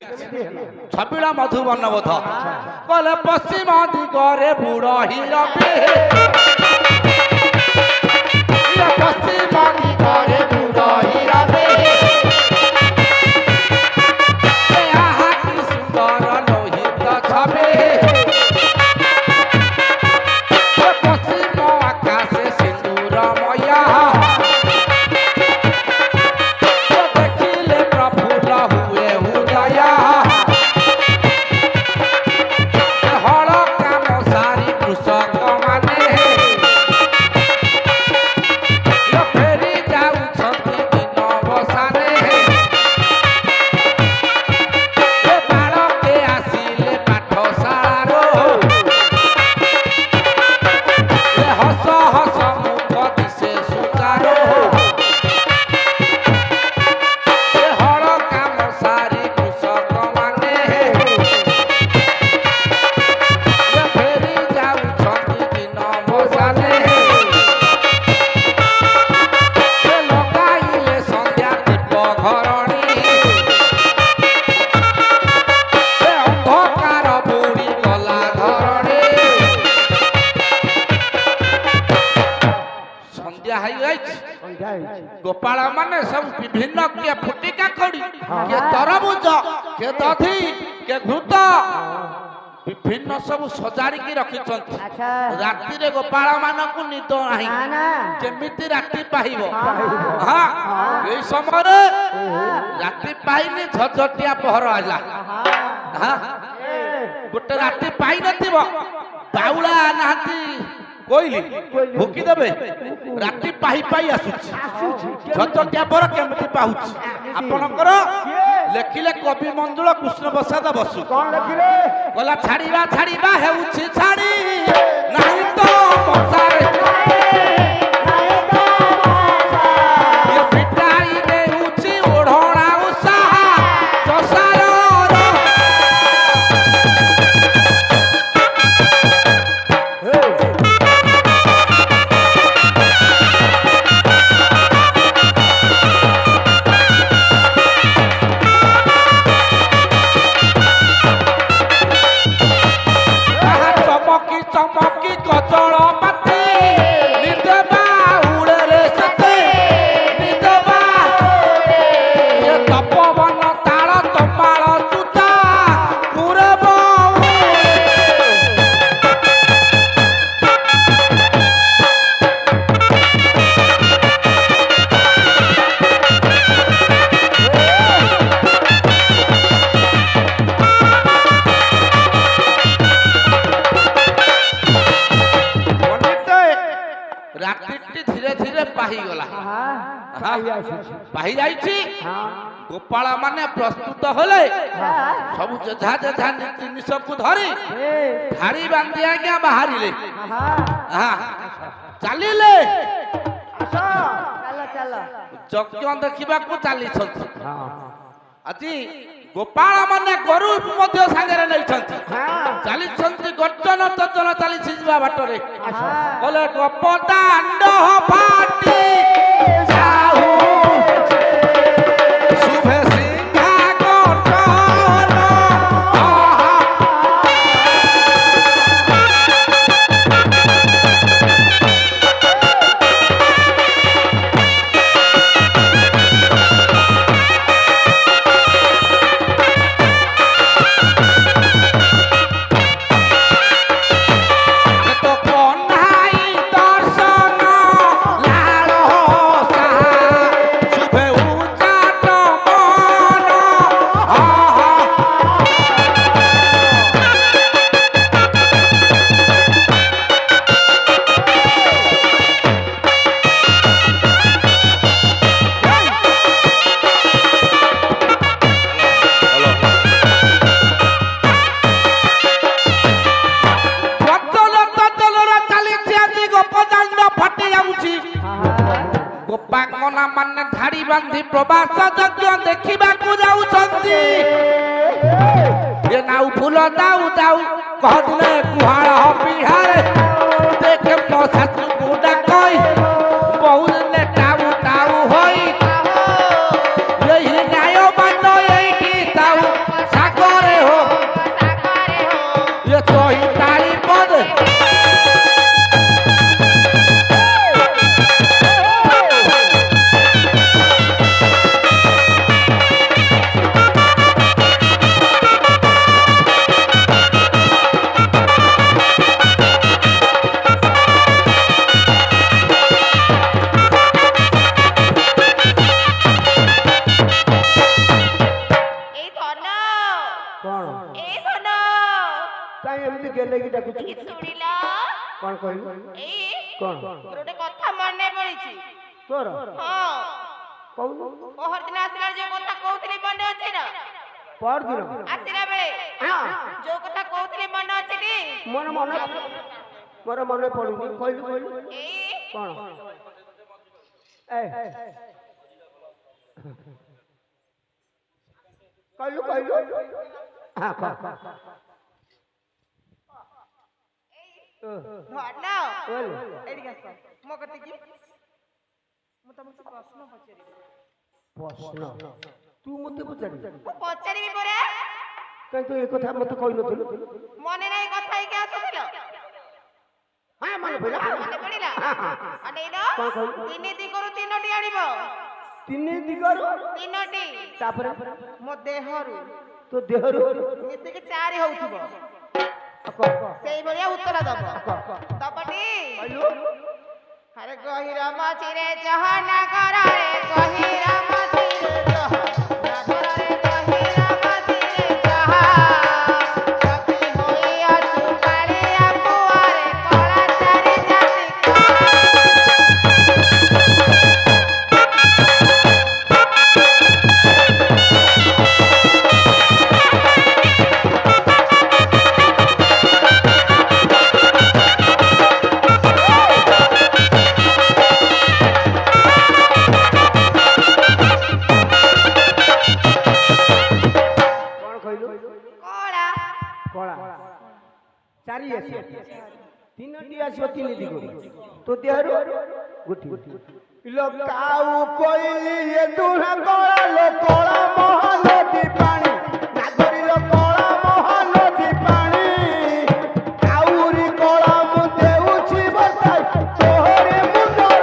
छबिला मधुबन बोध कले पश्चिम दिगरे बुढ़ हिरबे पश्चिम दिगरे बुढ़ हिरबे यहाँ की सुंदर लोहित छबे पश्चिम आकाश सिंदूर मया देखिले प्रफुल्ल हुए हृदया हल काम सारी कृषक माने फेरी जाऊछंती दिन बसाने बालके आसिले पाठशालारो हस हस मुख दिशे सुचारो हल काम सारी कृषक माने फेरी जाऊछंती दिन बसाने लगाइले संध्या दीप घरणी अंधकार बुड़ी गला धरणी संध्या है गोपाल माने सब विभिन्न किए फुटिका कड़ी के तरबुज के दधी के घृत विभिन्न सब सजाड़ी की रखिछंती अच्छा राति रे गोपाल मानकु निद नाही ना ना केमिति राति पाइबो हां एई समय रे राति पाइनी झझटिया पहर आला हां गोटे राति पाइ नथिबो बाउला नाहती कोइली भुकी देबे राति पाहि पाइ आसुची झझटिया पर केमिति पाहुची आपनकर लेखिले कवि मंजुल कृष्ण प्रसाद बसु कौन लिखिले गला छाड़ीबा छाड़ीबा हेउछि छाड़ी नाही तो मसारे ये पिटाई देउछि ओढणा उसाहा जसारो चमकी चमकी कचड़ पाती निदबा उड़े रे सते निदबा ये तपवन ताल तमाल चुता कुरब रात्रि धीरे धीरे पाही गला पाही जाइछि गोपाल माने प्रस्तुत होले सब जेझा जेझा जिनिस को धरी धारी बांधी आज्ञा बाहरिले हां चलिले चलो चलो यज्ञ देखा चली আজি गोपाल माने गरु मध्य सांगरे नै छंती चली छंती गर्जन तर्जन चली छिजबा बाटरे बोले गपदांड फाटी जाऊ शुभे सिंहा गर्जन तो कन्हाई दर्शन लाल सा शुभे उचाट मन गोपांगना माने धाड़ी बांधी प्रवास यज्ञ देखा जाऊछंती ये नाउ फूल दाऊ दाऊ कहले कुहाड़ बिहार देखे मो सासु गुडा कई बहुत ने टाऊ टाऊ होई यही न्याय मान यही ताऊ कौन ए धन काई एमती गेले की डाकुछ ई सुनिला कौन कहलु ए कौन गोटे कथा मने पड़िछि तोर हां कहू पहर दिन आसिला जे कथा कहउतली मने अछि ना पर दिन आसिला बेले हां जो कथा कहउतली मने अछि नी मन मन पड़ुनी कहलु ए कौन ए कहलु हां कह धन एडी गस मो कते की मु तुमसे प्रश्न पचारि प्रश्न तू मते पचारि पचारिबी परे काई तू ए कथा मते कहि नथुलु मने नाही कथा ही के आसुथिल हां मन पइला मने पड़िला अने न तीन दिगरु तीनटी आनिबो तीन दिगरु तीनटी तापर मो देहरु तो देहरु मिसे के चारि होउथिबो सेई भलिया उत्तर दब दबटी अरे गहिरा माछिरे जहाना करारे गहिरा माछिरे जहाना करारे गहिरा माछिरे जहा कति होइया चुकालिया कुआरे कला चारि जाति चारि आसी तीनटी आसी तीन दिगो तो देहरु गुठी लो काऊ कोइली ये दुहा कोला लो कोला महानदी पानी नागरी लो कोला महानदी पानी काऊरी कोला मु देउछि बताई तोहरे मुंडर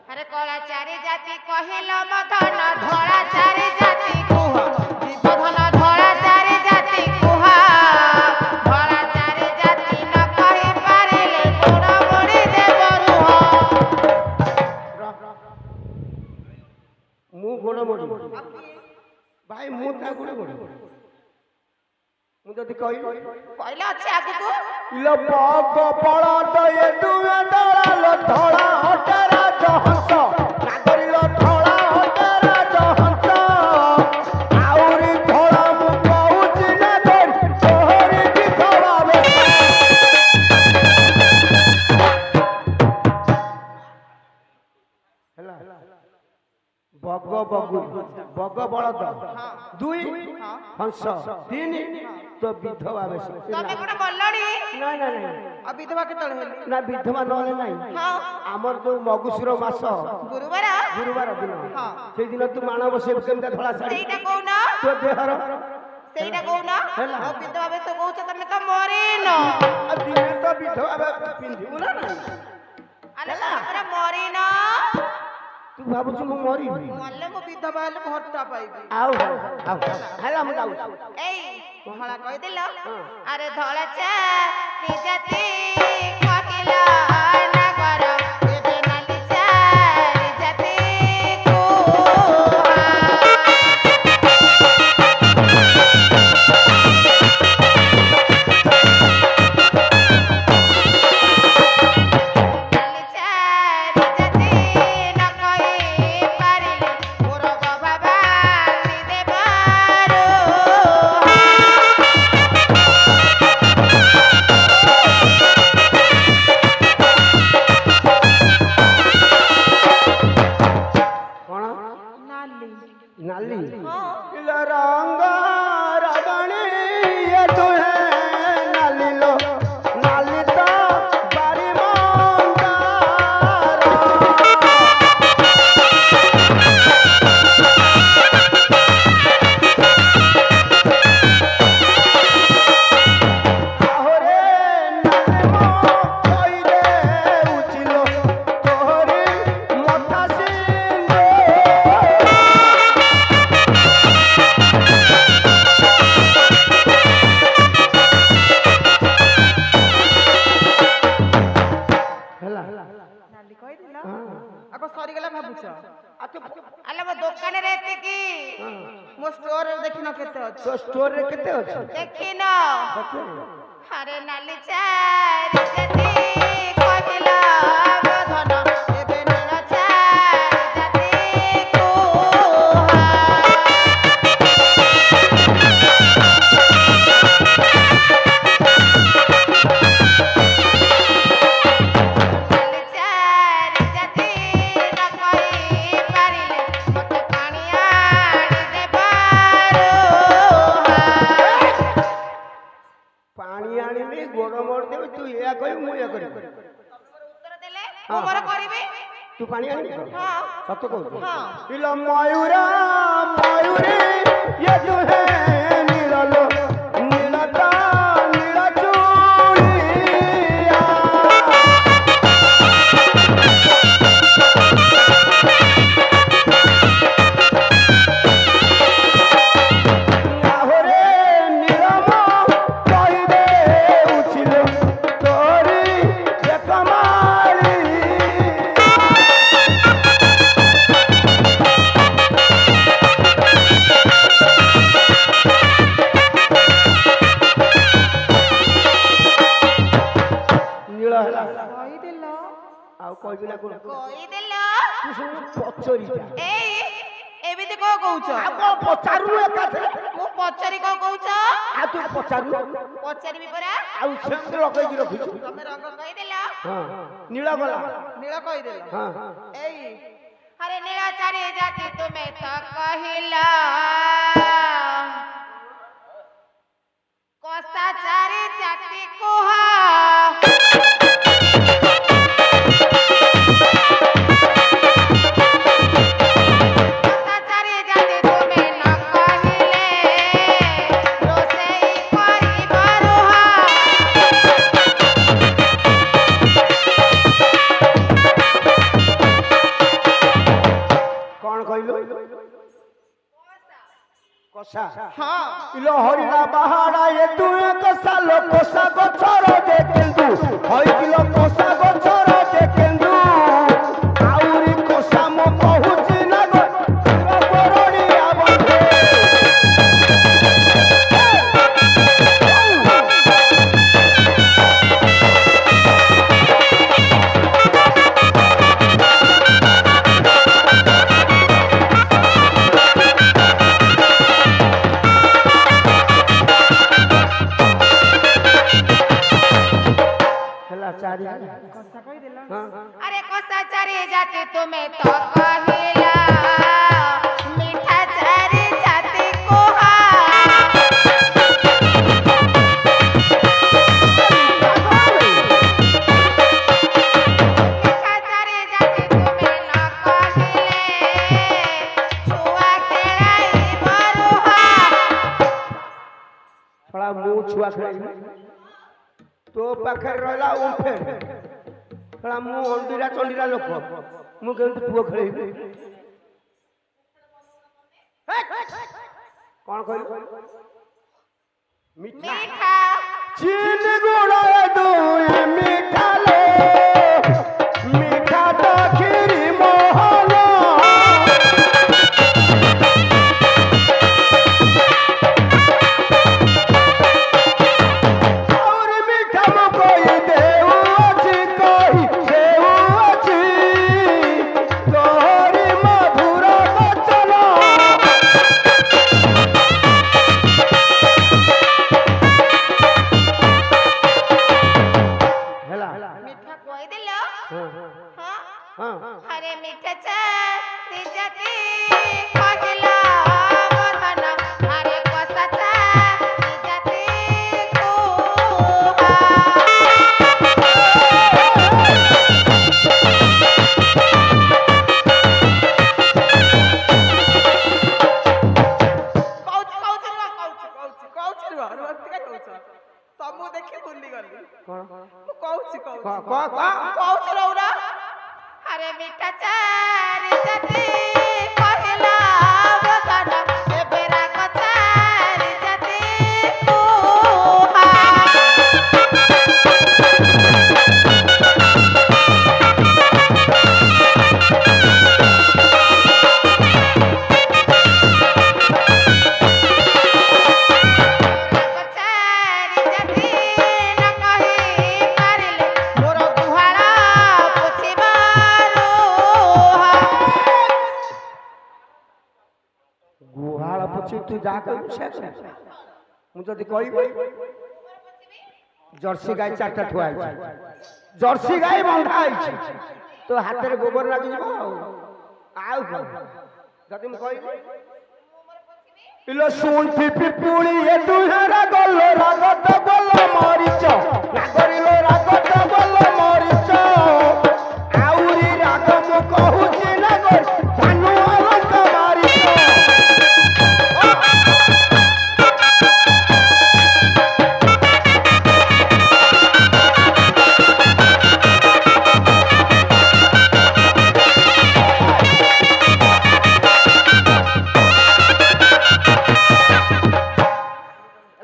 अरे कला चारि जाति कहिल मधन धरा चारि जाति कुह दीपधन धरा चारि जाति कुह धरा चारि जाति न कहि पारिले गुण मुड़ी देव रुह मु गोड़ मोड़ी भाई मु ता गोड़ मोड़ी मु जदी कहले अछि आगु लो पग बळद ए दुए दळा लो धळा हटरा जहंस नागरी लो धळा हटरा जहंस आउरी धळा मु कहूची ना कर तोहरी बिखवावे बग बगु बग बळद दुई हंस तीन तो विधवा बेसी तमे कोन बोलड़ी ना ना ना अब विधवा के तळे हेली ना विधवा नले नाही हां हमर जो मगुसुर मास गुरुवार दिन हां से दिन तू मानव से केमता धळा साड़ी सेटा कोना तो देहर सेटा कोना अब विधवा बेस कहउछ तमे त मरे न दिन तो विधवा पिंधी ना ना अरे हमरा मरे न तू भाबुछु मु मरी मल्ले मो विधवा हेले भट्टा पाइबी आउ हेला हम जाउ एई धळा कहि देलो अरे धळा चारि जाति कहिला नगर एबे नाली चारि जाति ଆଗ ସରିଗଲା ଭାବୁଛ ଆଉ ତୁ ଆଲେ ମୋ ଦୋକାନରେ ଏତିକି ମୋ ଷ୍ଟୋରରେ ଦେଖିନ କେତେ ଅଛି ତୋ ଷ୍ଟୋରରେ କେତେ ଅଛି? ଦେଖିନ ଆରେ ନାଲି ଚାରି ଜାତି କହିଲ ଧନ ଏବେ ନୀଳ ଚାରି ଜାତି କୁହା ନାଲି ଚାରି ଜାତି ନ କହି ପାରିଲେ ମୋତେ ପାଣି ଆଣି ଦେବାରୁ ପାଣି ଆଣିବି ଗୋଡ଼ ମୋଡ଼ିଦେବି ତୁ ଏଇଆ କହିବୁ ମୁଁ ଏଇଆ କରିବି ଉତ୍ତର ଦେଲେ ମୁଁ ମୋର କରିବି ତୁ ପାଣି ଆଣିବି ହଁ ସତ କହୁଛୁ ହଁ ଇଲୋ ମୟୁରା ମୟୁରୀ ये जो है नीललो नीलता नीला चूड़िया आहोरे नीलमा कहिदे उछिलो तोरी देखमाली नील ହେଲା କହିଦେଲ ଆଉ କହିବି ନା କଣ କହିଦେଲ ତୁ ଶୁଣୁ ପଚରିଟା ଏଇ ଏମିତି କଣ କହୁଛ ଆଉ କଣ ପଚାରୁନୁ ଏକାଥରେ ମୁଁ ପଚାରି କଣ କହୁଛ ଆଉ ତୁ ପଚାରୁନୁ ପଚାରିବି ପରା ଆଉ ସେମିତି ଲଗେଇକି ରଖିଛୁ ତମେ ରଙ୍ଗ କହିଦେଲ ହଁ ନୀଳ ଗଲା ନୀଳ କହିଦେଲ ହଁ ଏଇ ଆରେ ନୀଳ ଚାରି ଜାତି ତୁମେ ତ କହିଲ କଷା ଚାରି ଜାତି କୁହ କଷା ଚାରି ଜାତି ତୁମେ ନ କହିଲେ ରୋଷେଇ କରିବ ରୁହ କଣ କହିଲୁ କଷା ହଁ ଇଲୋ ହରିଲା ବାହାଡା ଏ ତୁଏ କଷା ଲୋ କଷା ଗଛର ଯେ କେନ୍ଦୁ ହଇକିଲୋ କଷା ଗଛର ଯେ କେନ୍ଦୁ ଆଉରି କଷା ମୁଁ କହୁଛି ନା ଗୋ ବରଣିଆ ବନ୍ଧେ ହେଲା ଚାରି କଷା କହିଦେଲ ହଁ अरे कसा चारी जाति तुम्हें तो कहिला मीठा चारी जाति कोहा मीठा चारी जाति तुम्हें न कहिले छुआ खेलाई बरुहा थोड़ा मुंह छुआ खेलाइबी तो पाखे रहला उठे थोड़ा मुंह हंडीरा चंडीरा लोक मु केमती पुओ खेलाइबी कौन कहलु मीठा मीठा चीनी गुड़ा दुए मीठा लो मीठा तो खीरी मोहलो और मीठा मो कोई देऊ अछि कही देऊ अछि तोहरी मधुर बचन ହେଲା मीठा कोई दिल ହଁ हाँ ହଁ अरे मीठा चारी जाति कहिला बधन अरे कसा चारी जाति कुहा ତମକୁ ଦେଖି ଭୁଲି ଗଲି କଣ ମୁଁ କହୁଛି କହୁଛୁ ରହୁରା अरे मीठा चारी जाति कहिला बधन ଏବେ ରାଗ ଚାରି ଜାତି କୁହା तू जा कहू से मु जदी कहबो जर्सी गाय चारटा ठुआ जर्सी गाय बंधा आइछि तो हाथ रे गोबर लाग जिवो आउ जदी मु कहबो इलो सुन पिपी पुली ए दुहरा गल्लो रागत गल्लो मरिच नागरिलो रागत गल्लो मरिच आउरी राग मु कहूची नागर धानु अलंक मारिच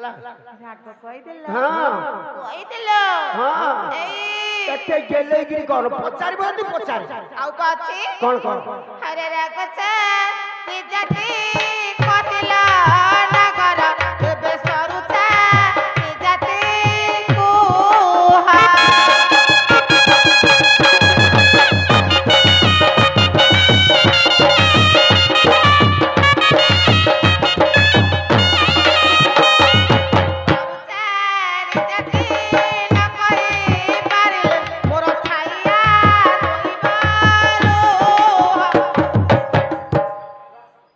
ରାଗ କହିଦେଲ हां କହିଦେଲ हां ଏଇ ଏତେ ଗେଲେଗିରି କଣ ପଚାରିବ ତୁ ପଚାର ଆଉ କଣ ଅଛି କଣ ହରେ ରାଗଚା ନିଜାତି କହିଲ ନଗର ଏବେ ସରୁଚା ନିଜାତି କୁହା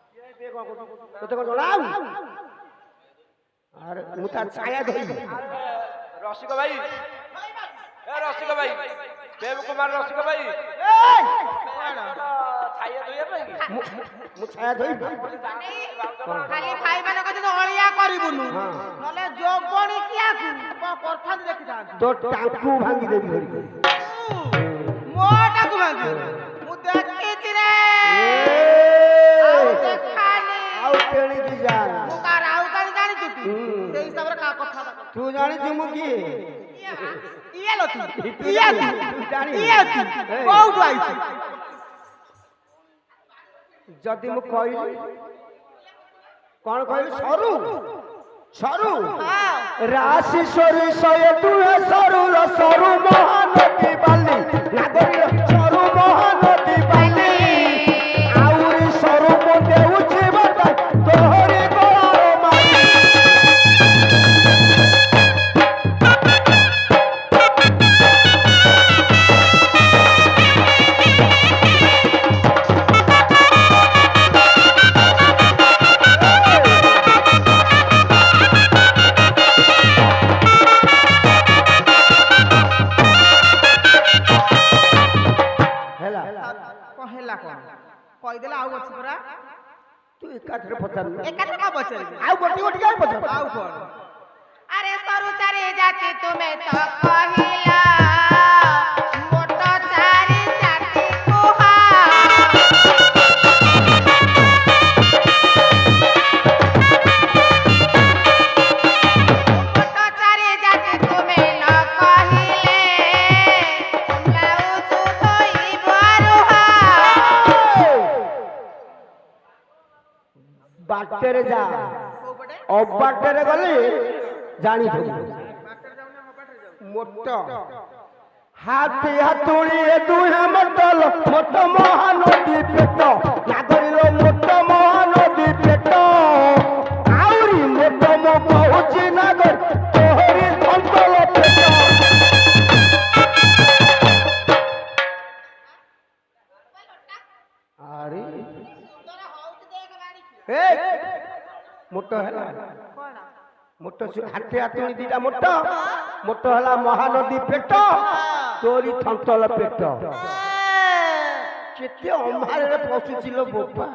ତତେ କଣ ଜଣାଉ ଆରେ ମୁଁ ତା ଛାୟା ଧରିବି रसिक भाई ए रसिक भाई देव कुमार रसिक भाई छाया दुइया भाई ମୁଁ ଛାୟା ଧରିବି ଖାଲି ଭାଇ ମାନଙ୍କ ଯଦି ଅଳିଆ କରିବୁନୁ ନହେଲେ ଯୋଗଣି କିଆକୁ କଣ କରିଥାନ୍ତି ଦେଖିଥାନ୍ତି ତୋ ଟାଙ୍କୁ ଭାଙ୍ଗି ଦେବି ଧରିକି ମୋଟାକୁ ଭାଙ୍ଗି ମୁଁ ଦେଖିଛି ରେ ଆଉ ଦେଖାନି ଆଉ ତେଣିକି ଯା ମୁଁ କା ରାଉ କାଣି ଜାଣିଛୁ ତୁ ସେଇ ହିସାବରେ କା କଥା ତୁ ଜାଣିଛୁ ମୁଁ କିଏ ଇଏ ଲତୁ ଇଏ ତୁ କୋଉଠୁ ଆଇଛୁ ଯଦି ମୁଁ କହିଲି କଣ କହିଲି ସରୁ ସରୁ ରାଶି ସରୁ ଶହେ ଦୁଏ ସରୁ ସରୁ ମହାନଦୀ ବାଲି ନାଗରୀ ସରୁ ମହାନଦୀ ବାଲି ଆଉରି ସରୁ ମୁଁ ଦେଉଛି ବାଟ ତୋହରି ଗଳାର ମାରି ହେଲା କଣ ହେଲା କଣ କହିଦେଲେ ଆଉ ଅଛି ପରା ତୁ ଏକାଥରେ ପଚାରୁ ଏକାଥରେ କଣ ପଚାରିବି ଆଉ ଗୋଟି ଗୋଟି କାଇଁ ପଚାରୁ ଆଉ କଣ আরে সরু চারি জাতি তুমি তো কহিলা মোট চারি জাতি কুহা মোট চারি জাতি তুমি ন কহিলে লাউচু ধইব রুহা ବାଟରେ ଯା কোপটে ଅବାଟରେ ଗଲେ ଜାଣିଥିବୁ ମୋଟ ହାତୀ ହାତୁଳି ଏ ଦୁହେଁ ମଟଲ ମୋଟ ମହାନଦୀ ପେଟ ନାଗରିର ମୋଟ ମହାନଦୀ ପେଟ ଆହୁରି ମୋଟ ମୋ କହୁଛି ନାଗର ତୋହରି ଅଞ୍ଚଳ ପେଟ ଆରେ ଏ ମୋଟ ହେଲା ମୋଟ ହାତୀ ହାତୁଳି ଦିଟା ମୋଟ ମୋଟ ହେଲା ମହାନଦୀ ପେଟ ତୋରି ଥନ୍ତଲ ପେଟ କେତେ ଅନ୍ଧାରରେ ପଶୁଛି ଲୋ ବୋପା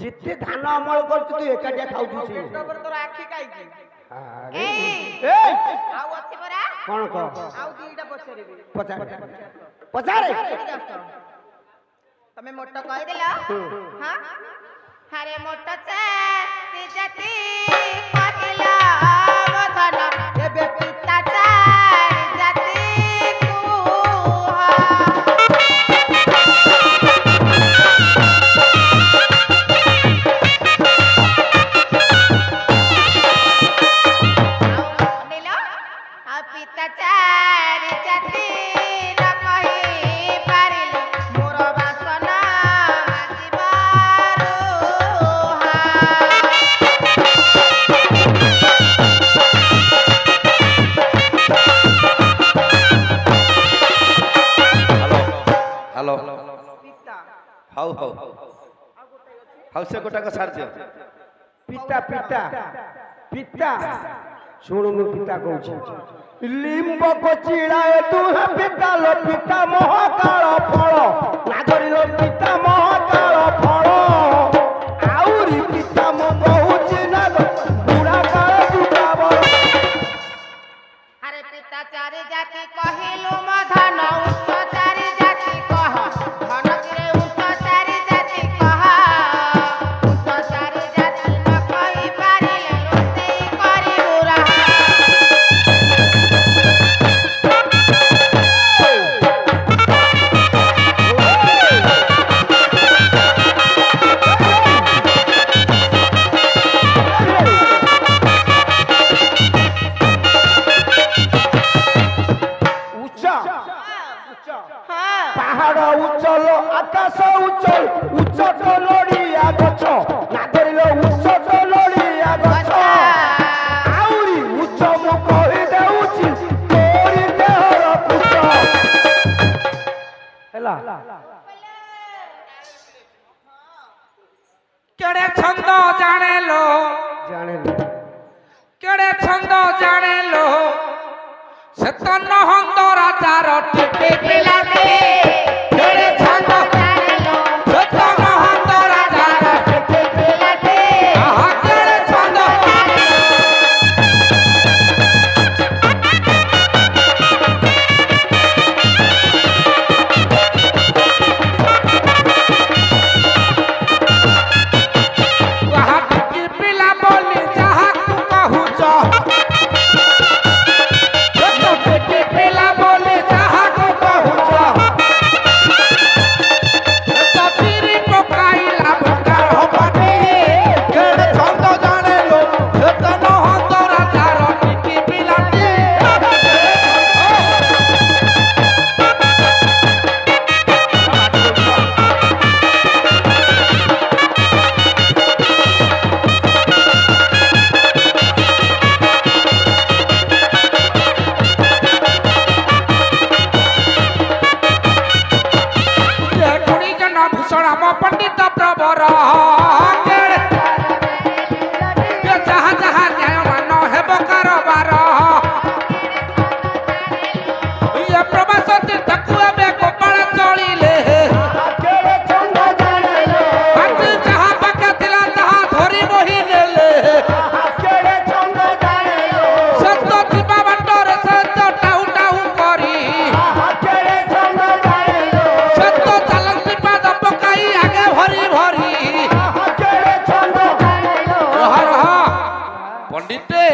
ଯେତେ ଧାନ ଅମଳ କରୁଛୁ ତୁ ଏକାଟିଆ ଖାଉଛୁ ସେ তোর আখি কাইকি ଆରେ, এই এই, আউ আছে পরা କଣ କହ আউ দুইটা পছারিবি ପଚାରେ ପଚାରେ তুমি মোট কইদেল হ্যাঁ হারে মোট চারি জাতি কহিল বদন এবে পিতা চারি জাতি কুহা পিতা চারি জাতি ন কহি পারিল মোর বাসনা জীবারুহা ହ୍ୟାଲୋ ପିତା ହଉ ହଉ ହଉ ସେ ଗୋଟାକ ଛାଡ଼ି ଦିଅ ପିତା ପିତା ପିତା ଶୁଣୁ ମୁଁ ପିତା କହୁଛି ଲିମ୍ବ କଚିଳାଏ ଦୁହେଁ ପିତା लो ପିତା ମହାକାଳ ଫଳ ନାଗରିକ ପିତା ମହାକାଳ ଫଳ ଆଉରି ପିତା ମୁଁ କହୁଛି ନା ବୁଢା କାଳ ଯୁଗାବଳ আরে পিতা চারি জাতি কহিলু মধন উচ্চ চারি জাতি কহ ধনতিরে উচ্চ চারি জাতি কহ উচ্চ চারি জাতি ন কহি পারিলে রোষেই করিবু রাহা ଉଚ୍ଚ হ্যাঁ ପାହାଡ଼ ଉଚ୍ଚଲ ଆକାଶ ଉଚ୍ଚଲ ଉଚ୍ଚ ତ ନଡ଼ିଆ ଗଛ ନାଗରିକ ଉଚ୍ଚ ତ ନଡ଼ିଆ ଗଛ ଆହୁରି ଉଚ୍ଚ ମୁଁ କହିଦେଉଛି ତୋରି ଦେହର ପୁଚ୍ଛ ହେଲା କେଡ଼େ ଛନ୍ଦ ଜାଣେଲୋ ଜାଣିଲି କେଡ଼େ ଛନ୍ଦ ଜାଣେଲୋ ସେ ତ ନହନ୍ଦ ରାଜାର ଟିକେ ପିଲାଟେ କେଡ଼େ ଛନ୍ଦ জানেলো ସେ ତ ନହନ୍ଦ ରାଜାର কে পিলাতে ଆହା କେଡ଼େ ଛନ୍ଦ ଆହା ଟିକେ ପିଲା ବୋଲି ଯାହାକୁ କହୁଛ ସେ ତ ଟିକେ ପିଲା ବୋଲି ଯାହାକୁ କହୁଛ ସେ ତ ଚିରି ପକାଇଲା ବେକାର ହବନି କେଡ଼େ ଛନ୍ଦ ଜାଣେଲୋ ସେ ତ ନହନ୍ଦ ରାଜାର ଟିକେ ପିଲାଟେ ଯେ ଗୁଣି ଜନ ଭୂଷଣ ଆମ ପଣ୍ଡିତ ପ୍ରବର କେଡ଼େ ଯେ ଯାହା ଯାହା ନ୍ୟାୟମାନ ହେବ କାରବାର ଇଏ ପ୍ରବାସ ତୀର୍ଥକୁ ଏବେ ଗୋପାଳ ଚଳିଲେ କେଡ଼େ ଛନ୍ଦ ଜାଣିଲେ ବାଟି ଯାହା ପାଖେ ଥିଲା ତାହା ଧରି ବହି ନେଲେ କେଡ଼େ ଛନ୍ଦ ଜାଣିଲେ ସେ ତ ଥିବା ବାଟରେ ସେ ତ ଟାଉ ଟାଉ କରି କେଡ଼େ ଛନ୍ଦ ଜାଣିଲେ ସେ ତ ଚାଲନ୍ତି ପାଦ ପକାଇ ଆଗେ ଭରି ଭରି କେଡ଼େ ଛନ୍ଦ ଜାଣିଲେ ରହ ରହ ପଣ୍ଡିତେ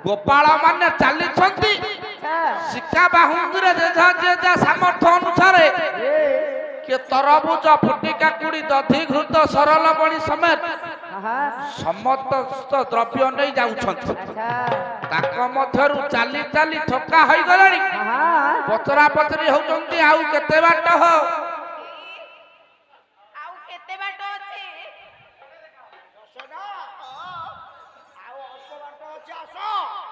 ଗୋପାଳ ମାନେ ଚାଲିଛନ୍ତି ଶିକ୍ଷା ବାହୁଙ୍ଗିରେ ଯେ ସାମର୍ଥ୍ୟ ଅନୁସାରେ କିଏ ତରଭୁଜ ଫୁଟି କାକୁଡି ଦଧି ଘୃତ ସରଳ ବଣି ସಮೇତ ସମସ୍ତ ଦ୍ରବ୍ୟ ନେଇ ଯାଉଛନ୍ତି ତାଙ୍କ ମଧ୍ୟରୁ ଚାଲି ଚାଲି ଥକା ହୋଇଗଲେଣି ପଚରା ପଚରି ହଉଛନ୍ତି ଆଉ କେତେ ବାଟ ହଉ ଆଉ କେତେ ବାଟ ଅଛି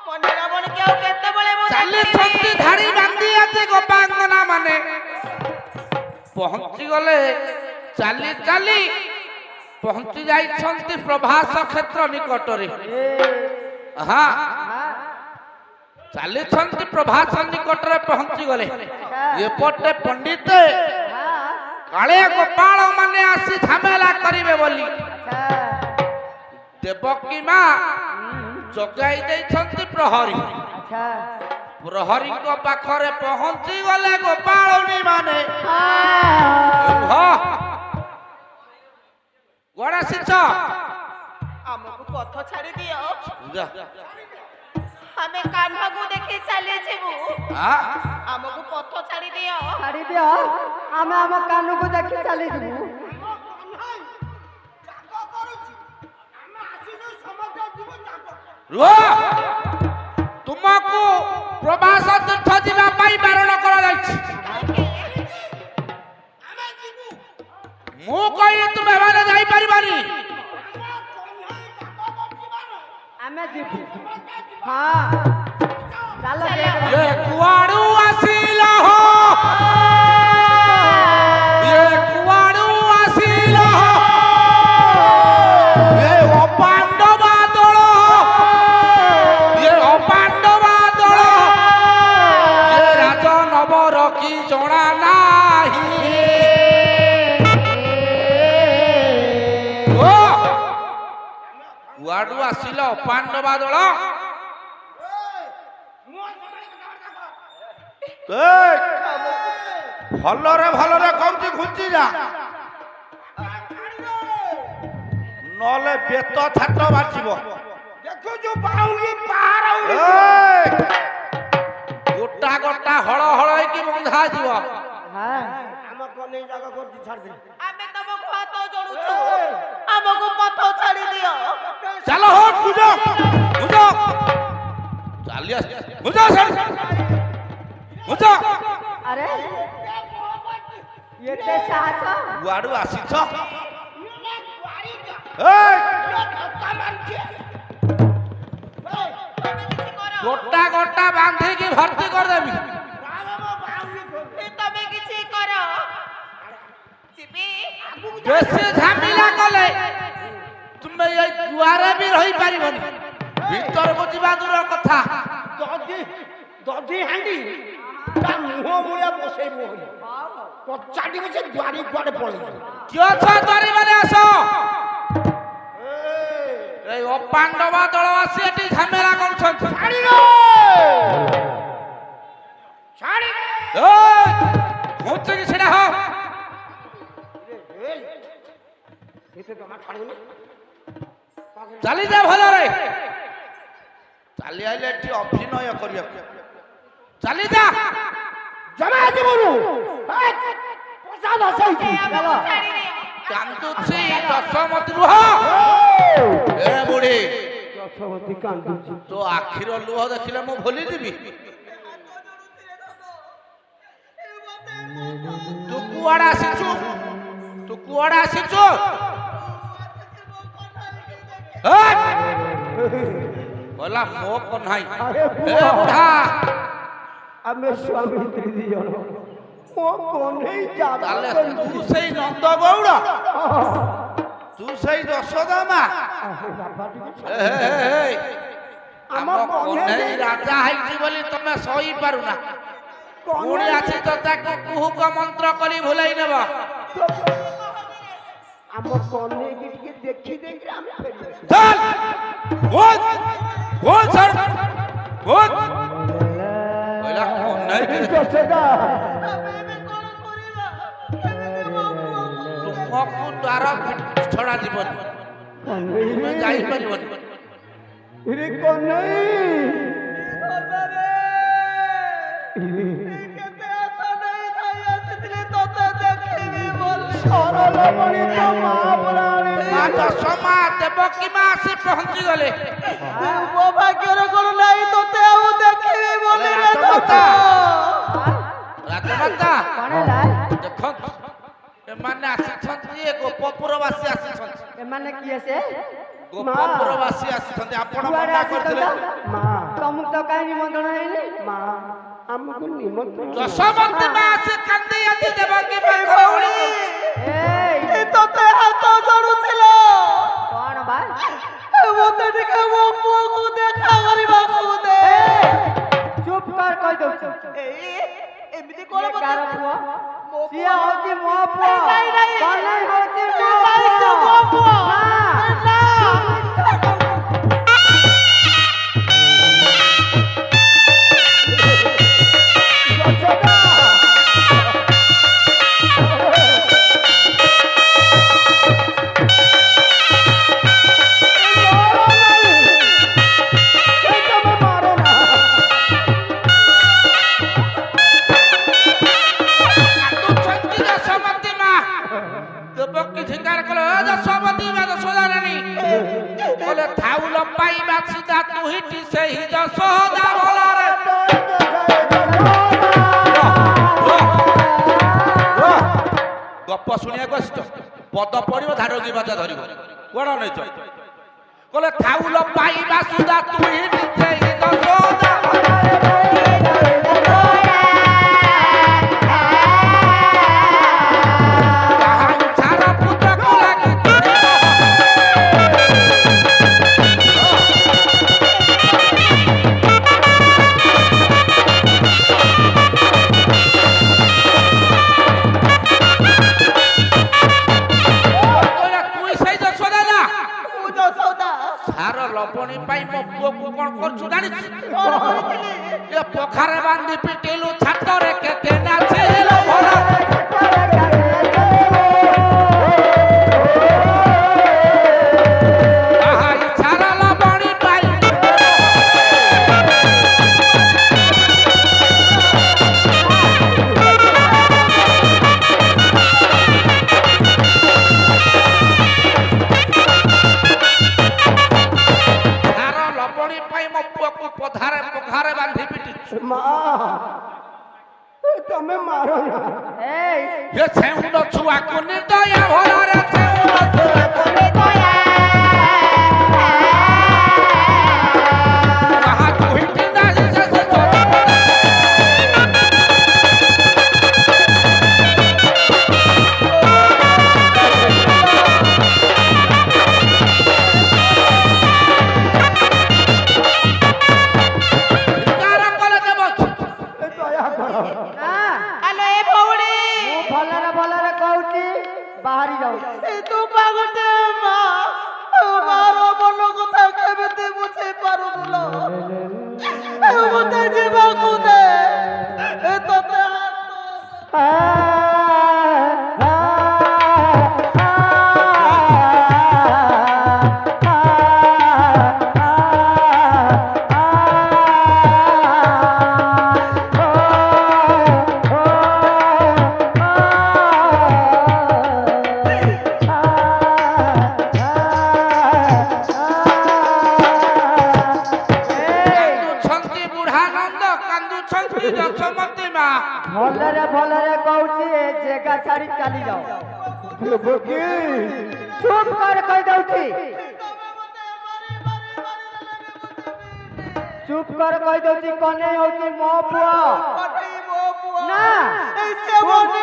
ମନ୍ଦିର ବଣିକି ଆଉ କେତେବେଳେ ମୁଁ ଚାଲିଛନ୍ତି ଦେଖିବି? ଧାଡ଼ି ବାନ୍ଧି ଅଛି ଗୋପାଙ୍ଗନା ମାନେ ପହଞ୍ଚି ଗଲେ ଚାଲି ଚାଲି ପହଞ୍ଚି ଯାଇଛନ୍ତି ପ୍ରଭାସ କ୍ଷେତ୍ର ନିକଟରେ ହଁ ଚାଲିଛନ୍ତି ପ୍ରଭାସ ନିକଟରେ ପହଞ୍ଚି ଗଲେ ଏପଟେ ପଣ୍ଡିତ କାଳେ ଗୋପାଳ ମାନେ ଆସି ଝାମେଲା କରିବେ ବୋଲି ଦେବକୀ ମା ଜଗାଇ ଦେଇଛନ୍ତି ପ୍ରହରୀ ପ୍ରହରୀଙ୍କ ପାଖରେ ପହଞ୍ଚି ଗଲେ ଗୋପାଳୁଣୀ ମାନେ ଗଣେଶ ଆମକୁ ପଥ ଛାଡ଼ି ଦିଅ ଯା ଆମେ କାହ୍ନକୁ ଦେଖି ଚାଲିଯିବୁ ଆମକୁ ପଥ ଛାଡ଼ି ଦିଅ ଛାଡ଼ି ଦିଅ ଆମେ ଆମ କାନକୁ ଦେଖି ଚାଲିଯିବୁ ରୁହ ତୁମକୁ ପ୍ରବାସ ତୀର୍ଥ ଯିବା ପାଇଁ ବାରଣ କରାଯାଇଛି ମୁଁ କହିଲି ତୁମେ ମାନେ ଯାଇପାରିବନି ଆମେ ଯିବୁ ହଁ ଚାଲ ଏ କୁଆଡୁ ଆସିଲ ହୋ କି ଜଣା ନାହିଁ କୁଆଡୁ ଆସିଲ ପାଣ୍ଡବା ଦଳ ଭଲରେ ଭଲରେ କହୁଛି ଘୁଞ୍ଚି ଯା ନହେଲେ ବେତ ଛାଟ ବାଜିବ ଦେଖୁଛୁ ବାଉଙ୍ଗି ପାହାର ଗୋଟା ଗୋଟା ହଳ ହଳ ହେଇକି ବନ୍ଧା ଯିବ ଆମ କନେଇ ଜାଗା କରୁଛି ଛାଡି ଦେ ଆମେ ତମକୁ ହାତ ଯୋଡୁଛୁ ଆମକୁ ପଥ ଛାଡି ଦିଅ ଚାଲ ହୋ ବୁଝ ବୁଝ ଚାଲି ଆସ ବୁଝ ବୁଝ अरे ये ते साहस କୁଆଡୁ ଆସିଛ ଗୋଟା ଗୋଟା ବାନ୍ଧିକି ଭର୍ତ୍ତି କରିଦେବି ତମେ କିଛି କର ଯିବି ବେଶୀ ଝାମିଲା କଲେ ତୁମେ ଏଇ ଦୁଆରେ ବି ରହିପାରିବନି ଭିତରକୁ ଯିବା ଦୂର କଥା ଦଧି ହାଣ୍ଡି ତା ମୁହଁ ଭଳିଆ ବସେଇ ମୁହଁରେ କଚାଟିକୁ ସେ ଦ୍ୱାରି କୁଆଡେ ପଳେଇବ କିଏ ଅଛ ଦ୍ୱାରି ମାନେ ଆସ এই অপাণ্ডবা দল আসি এটি ঝামেলা করছেন হচ্ছে কি সেটা হোক চালি যা ভালরে চালি আইলে এটি অভিনয় করিয়া চালি যা জমা জীবনু প্রসাদ আসাইছি ଆମକୁ ଛାଡି ଦିଅ কান্দুছি দশমতি রুহ এ বুড়ি দশমতি কান্দুছি তো আখির লুহ দেখিলে মু ভুলি দিবি তু কুয়াড়ে আসিছু বলা মো কন্হাই এ বুড়া আমি স্বামী স্ত্রী ଦି ଜଣ ମୋ କଣ୍ଢେଇ তাহলে ଜାଦା তু সেই নন্দ গৌড় তু সেই যশোদা মা ଆମ କଣ୍ଢେଇ ରାଜା ହେଇଛି ବୋଲି ତମେ ସହି ପାରୁନା ପୁଣି ଆସି ତ ତାକୁ କୁହୁକ ମନ୍ତ୍ର କରି ଭୁଲେଇ ନେବ ଆମ କଣ୍ଢେଇକି ଟିକେ ଦେଖି ଦେଇକି ଆମେ ଫେରି চল ভূত ভূত সর ভূত কইলা কন্হাই যশোদা ତୁମକୁ ଦ୍ୱାର ଛଡ଼ା ଯିବନି ତୁମେ ଯାଇପାରିବନି রে কণ্ଢেই ସରଳମଣି ତ ମା ପରାଣୀ ମା ଦଶମା ଦେବକୀ ମା ଆସି ପହଞ୍ଚି ଗଲେ ମୋ ଭାଗ୍ୟରେ କଣ ନାହିଁ ତୋତେ ଆଉ ଦେଖିବି ବୋଲି ରେ ରାଜମାତା कौन है लाल ଦେଖନ୍ତୁ ଏମାନେ ଆସିଛନ୍ତି ଏ ଗୋପପୁରବାସୀ ଆସିଛନ୍ତି एमाने किए से ଗୋପପୁରବାସୀ ଆସିଛନ୍ତି ଆପଣ କୁଆଡେ ମନା ଆସିଛନ୍ତି କରିଥିଲେ ମା ତମକୁ ତ କାହିଁ ନିମନ୍ତ୍ରଣ ହେଇନି ମା ଆମକୁ ନିମନ୍ତ୍ରଣ ଯଶୋମତୀ ମା ଆସି କାନ୍ଦି ଆଜି ଦେବକୀ ପାଖରେ ଓଳି ଏଇ ତୋତେ ହାତ ଯୋଡୁଥିଲା କଣ ବା ମୋତେ ଟିକେ ମୋ ପୁଅକୁ ଦେଖା କରିବାକୁ ଦେ ଚୁପ କର କହି ଦଉଛୁ ଏମିତି କଣ ଇଏ କାର ପୁଅ ମୋ ସିଏ ହଉଛି ମୋ ପୁଅ ନାଇଁ, ନାଇଁ। କହ୍ନେଇ ହଉଛି ମୋ ନାଇଁ, ସେ ମୋ ପୁଅ। ମା। ନା। ଯଶୋଦା କାନ୍ଦୁଛନ୍ତି ଯଶୋମତୀ ମା ଦେବକୀ ଝିଙ୍କାର କଲେ ଏ ଯଶୋମତୀ ମା ଯଶୋଦା ରାଣୀ କହିଲେ ଥାଉ ଲମ୍ବାଇ ବାଛିଦା ତୁହିଟି ସେହି ଯଶୋଦା ଭଲରେ ଗପ ଶୁଣିବାକୁ ଆସିଛ ପଦ ପଡିବ ଧାଡକି ବାଜା ଧରିବ କୁଆଡେ ନେଇଛ କହିଲେ ଥାଉ ଲମ୍ବାଇ ବାଛିଦା ତୁହିଟି ସେହି ଯଶୋଦା ତାହାକୁ ଛାର ପୁତ୍ରକୁ ଲାଗି ବାନ୍ଧି ପିଟିଲୁ ଛାତରେ କେତେ ନାଚିଲୁ ଭରା ଆହା ଇଚ୍ଛାର ଲବଣୀ ପାଇ ଝାର ଲବଣୀ ପାଇଁ ମୋ ପୁଅକୁ ପଘାରେ ବାନ୍ଧି ପିଟିଛୁ ମା ତମେ ମାର ନା ଏ ଛେଉଣ୍ଡ ଛୁଆକୁ ନିର୍ଦୟା ଭରାରେ ଛେଉଣ୍ଡ ଛୁଆକୁ ଆହା ଦୁହିଟି ନାହିଁ ଶେଷ ଧିକ୍କାର କଲେ ଦେବକି ଦୟା କର ଆଲୋ ଏ ଭଉଣୀ ମୁଁ ଭଲରେ ଭଲରେ କହୁଛି ବାହାରି ଯାଉଛି ତୁ ପା ଗୋଟେ ମା ମାର ମନ କଥା କେମିତି ବୁଝେଇ ପାରୁନୁ ମତେ ଯିବାକୁ ଦେ ତତେ କାନ୍ଦୁଛନ୍ତି ବୁଢ଼ାନନ୍ଦ କାନ୍ଦୁଛନ୍ତି ଯଶୋମତୀ ମା ଭଲରେ ଭଲରେ କହୁଛି ଏ ଜାଗା ଛାଡି ଚାଲି ଯାଅ ଚୁପ କର କହିଦଉଛି ଚୁପ କର କହିଦଉଛି କନେଇ ହଉଛି ମୋ ପୁଅ ନା ମିଛ କହୁଛୁ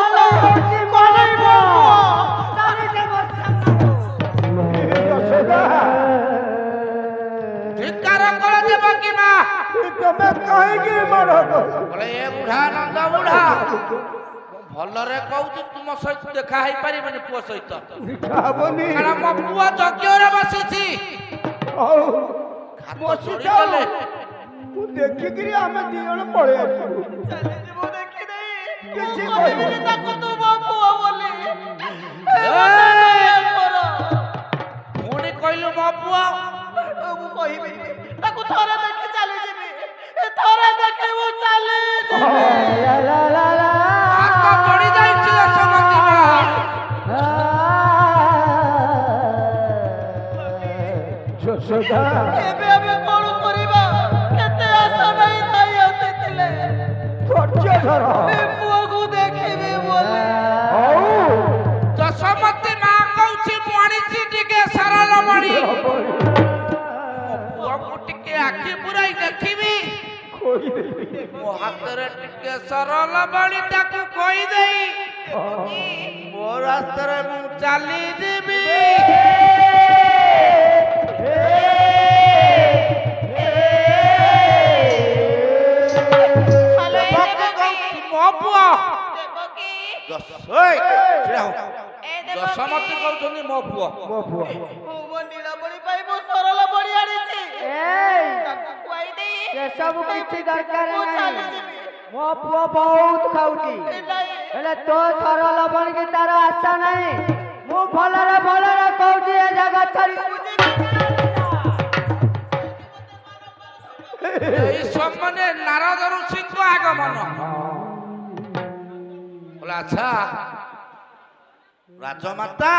କନେଇ ହଉଛି ମୋ ପୁଅ ଚାଲି ଯାଅ ଧିକ୍କାର କଲେ ଦେବକି ମା ତମେ କାହିଁକି ମାର ବୋଲେ ଏ ବୁଢ଼ାନନ୍ଦ ବୁଢ଼ା ଭଲରେ କହୁଛି ତୁମ ସହିତ ଦେଖା ହେଇପାରିବନି ପୁଅ ସହିତ ହବନି କାରଣ ମୋ ପୁଅ ଯଜ୍ଞରେ ବସିଛି ହଉ ହାତ ଚୋରିଗଲେ ମୁଁ ଦେଖିକିରି ଆମେ ଦି ଜଣ ପଳେଇ ଆସିବୁ କିଛି କହିବୁନି ତାକୁ ତୁ ମୋ ପୁଅ ବୋଲି ପୁଣି କହିଲୁ ମୋ ପୁଅ ମୁଁ କହିବି ତାକୁ ଥରେ ଦେଖି ଚାଲିଯିବି ଥରେ ଦେଖି ମୁଁ ଚାଲିଯିବି ହାତ ଚୋରି ଯାଇଛି ଯଶୋମତୀ ମା ଯଶୋଦା ଏବେ ଆମେ କଣ କରିବା କେତେ ଆଶା ନାହିଁ ଥାଇ ଆସିଥିଲେ ଧୈର୍ଯ୍ୟ ଧର ଏ ପୁଅକୁ ଦେଖିବି ବୋଲି ହଉ ଯଶୋମତୀ ମା କହୁଛି ମୁଁ ଆଣିଛି ଟିକେ ସରଳ ମଣି ପୁଅକୁ ଟିକେ ଆଖି ପୁରାଇ ଦେଖିବି ମୋ ହାତରେ ଟିକେ ସରଳ ମଣି ତାକୁ କହିଦେଇ ମୋ ରାସ୍ତାରେ ମୁଁ ଚାଲିଯିବି ଆଲୋ ଏ ଦେବକୀ ମୋ ପୁଅ ଦେବକୀ ଏ ଯଶୋମତୀ ଦେବକୀ କହୁଛନ୍ତି ମୋ ପୁଅ ମୋ ପୁଅ ମୁଁ ମୋ ନୀଳମଣି ପାଇଁ ମୁଁ ସରଳ ବଢି ଆଣିଛି ତାକୁ ଖୁଆଇ ଦେଇ ସେସବୁ କିଛି ଦରକାର ମୁଁ ନାହିଁ ଚାଲିଯିବି ମୋ ପୁଅ ବହୁତ ଖାଉଛି ନାହିଁ ହେଲେ ତୋ ସରଳ ବଣିକି ତାର ଆଶା ନାହିଁ ମୁଁ ଭଲରେ ଭଲରେ କହୁଛି ଏ ଜାଗା ଛାଡି এই সম্মানে নারদ ঋষিଙ୍କ আগমন বলে আচ্ছা রাজমাতা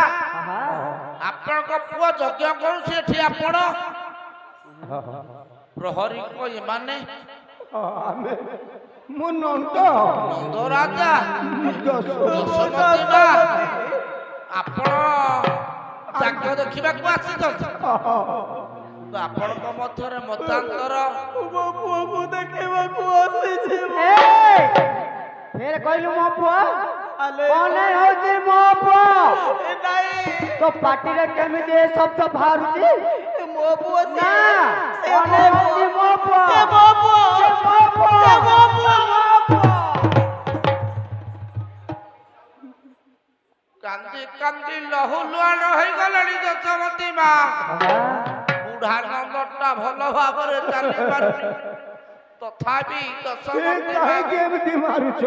ଆପଣଙ୍କ ପୁଅ ଯଜ୍ଞ କରୁଛି ଏଠି ଆପଣ ପ୍ରହରୀଙ୍କ ଏମାନେ ଆମେ ମୁଁ ନନ୍ଦ ନନ୍ଦ ରାଜା ଯଶୋଦା ଯଶୋମତୀ ମା ଆପଣ ଯାଜ୍ଞ ଦେଖିବାକୁ ଆସିଛନ୍ତି ତ ଆପଣଙ୍କ ମଧ୍ୟରେ ମତାନ୍ତର ମୋ ପୁଅକୁ ଦେଖିବାକୁ ଆସିଛି ଫେର କହିଲୁ ମୋ ପୁଅ ଆଲେ କଣ ହଉଛି ମୋ ପୁଅ ନାହିଁ ତୋ ପାଟିରେ କେମିତି ଏ ଶବ୍ଦ ବାହାରୁଛି ମୋ ପୁଅ ନା ସେ କଣ ହଉଛି ମୋ ପୁଅ ସେ ମୋ ପୁଅ ସେ ମୋ ପୁଅ ସେ ମୋ ପୁଅ କାନ୍ଦି କାନ୍ଦି ଲହୁଲୁହାଣ ହେଇଗଲାଣି ଯଶୋମତୀ ମା ବୁଢା ନନ୍ଦଟା ଭଲ ଭାବରେ ଚାଲି ପାରୁନି ତଥାପି ଦଶମନ୍ତ୍ରୀ କାହିଁକି ଏମିତି ମାରୁଛ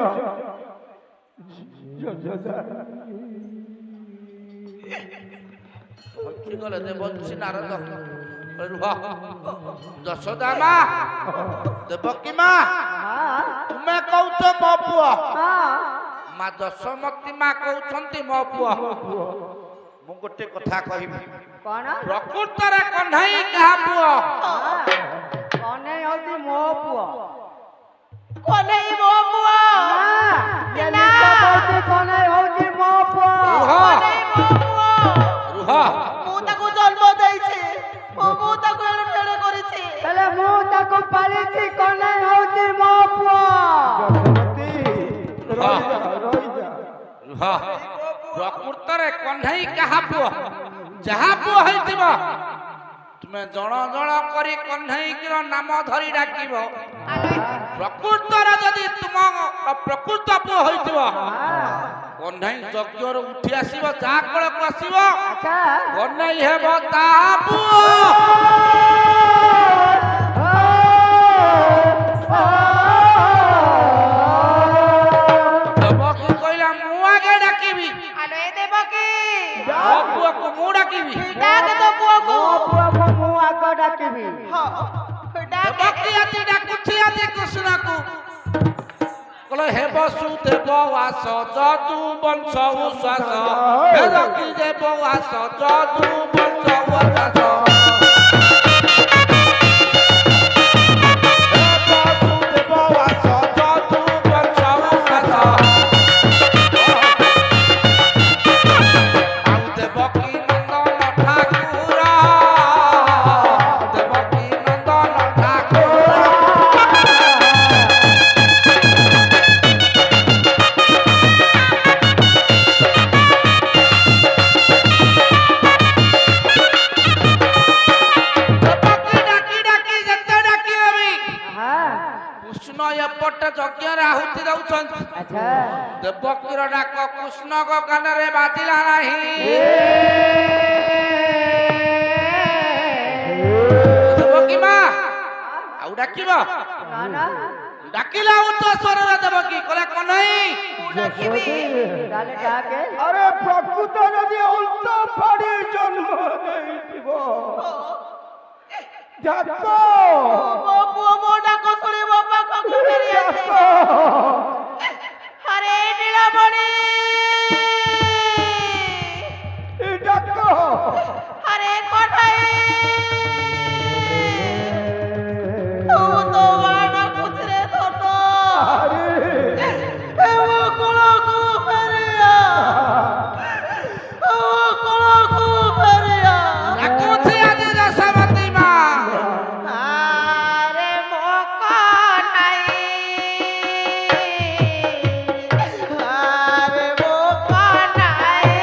ଯଶୋଦା କି ଗଲେ ଦେବର୍ଷି ନାରଦ ରୁହ ଯଶୋଦା ମା ଦେବକୀ ମା ତୁମେ କହୁଛ ମୋ ପୁଅ ମା ଦଶମତୀ ମା କହୁଛନ୍ତି ମୋ ପୁଅ ମୁଁ ଗୋଟେ କଥା କହିବି କଣ ପ୍ରକୃତରେ କହ୍ନେଇ କାହା ପୁଅ କହ୍ନେଇ ହଉଛି ମୋ ପୁଅ କହ୍ନେଇ ମୋ ପୁଅ ନା କହ୍ନେଇ ହଉଛି ମୋ ପୁଅ କହ୍ନେଇ ମୋ ପୁଅ ରୁହ ମୁଁ ତାକୁ ଜନ୍ମ ଦେଇଛି ମୁଁ ତାକୁ ଏଣୁ ତେଣେ କରିଛି ହେଲେ ମୁଁ ତାକୁ ପାଳିଛି କହ୍ନେଇ ହଉଛି ମୋ ପୁଅ ଯଶୋମତୀ ରହିଯା ରୁହ ପ୍ରକୃତରେ କହ୍ନେଇ କାହା ପୁଅ ଯାହା ପୁଅ ହେଇଥିବ ତୁମେ ଜଣ ଜଣ କରି କହ୍ନେଇର ନାମ ଧରି ଡାକିବ ପ୍ରକୃତରେ ଯଦି ତୁମ ପ୍ରକୃତ ପୁଅ ହୋଇଥିବ କହ୍ନେଇ ଯଜ୍ଞରୁ ଉଠି ଆସିବ ଯାହା କୋଳକୁ ଆସିବ କହ୍ନେଇ ହେବ ତା ପୁଅ ଦେବକୀ କହିଲା ମୁଁ ଆଗେ ଡାକିବି ଆଲୋ ଏ ଦେବକୀ ମୋ ପୁଅକୁ ମୁଁ ଡାକିବି ଡାକେ ତୋ ପୁଅକୁ ପୁଅକୁ ମୁଁ ଆଗ ଡାକିବି ଡାକେ ଦେବକୀ ଆଜି ଡାକୁଛି ଆଜି କୃଷ୍ଣକୁ କହିଲେ ହେ ବସୁଦେବ ଆସ ଯଦୁ ବଂଶ ଉଶ୍ୱାସ ହେ ରକି ଦେବ ଆସ ଯଦୁ ବଂଶ ଉଶ୍ୱାସ ହେ ବସୁଦେବ ଆସ ଯଦୁ ବଂଶ ଉଶ୍ୱାସ ଆଉ ଦେବକୀ ନନ୍ଦନ ଠାକୁର ଦେବକୀ ନନ୍ଦନ ଠାକୁର ଦେବକୀ ଡାକି ଡାକି ଯେତେ ଡାକିବି କୃଷ୍ଣ ଏପଟେ ଯଜ୍ଞରେ ଆହୁତି ଦଉଛନ୍ତି ଆଚ୍ଛା ଦେବକୀର ଡାକ କୃଷ୍ଣଙ୍କ କାନରେ ବାଜିଲା ନାହିଁ ଦେବକୀ ମା ଆଉ ଡାକିବ ଡାକିଲା ଉଚ୍ଚ ସ୍ୱରରେ ଦେବକୀ କହିଲା କହ୍ନେଇ ତାହେଲେ ଡାକେ ଆରେ ପ୍ରକୃତ ଯଦି ଅନ୍ତ ଫାଡ଼ି ଜନ୍ମ ଦେଇଥିବ ଯାକ ମୋ ପୁଅ ମୋ ଡାକ ଶୁଣି ମୋ ପାଖକୁ ଫେରି ଆସେ ଆରେ ନୀଳମଣି ଡାକ ଆରେ କହ୍ନେଇ ତୁ ତ ମା ଡାକୁଛି ରେ ଧନ ଆରେ ଏ ମୋ କୋଳକୁ ଫେରିଆ ମୋ କୋଳକୁ ଫେରିଆ ଡାକୁଛି ଆଜି ଦଶମତୀ ମା ଆରେ ମୋ କହ୍ନେଇ ଆରେ ମୋ କହ୍ନେଇ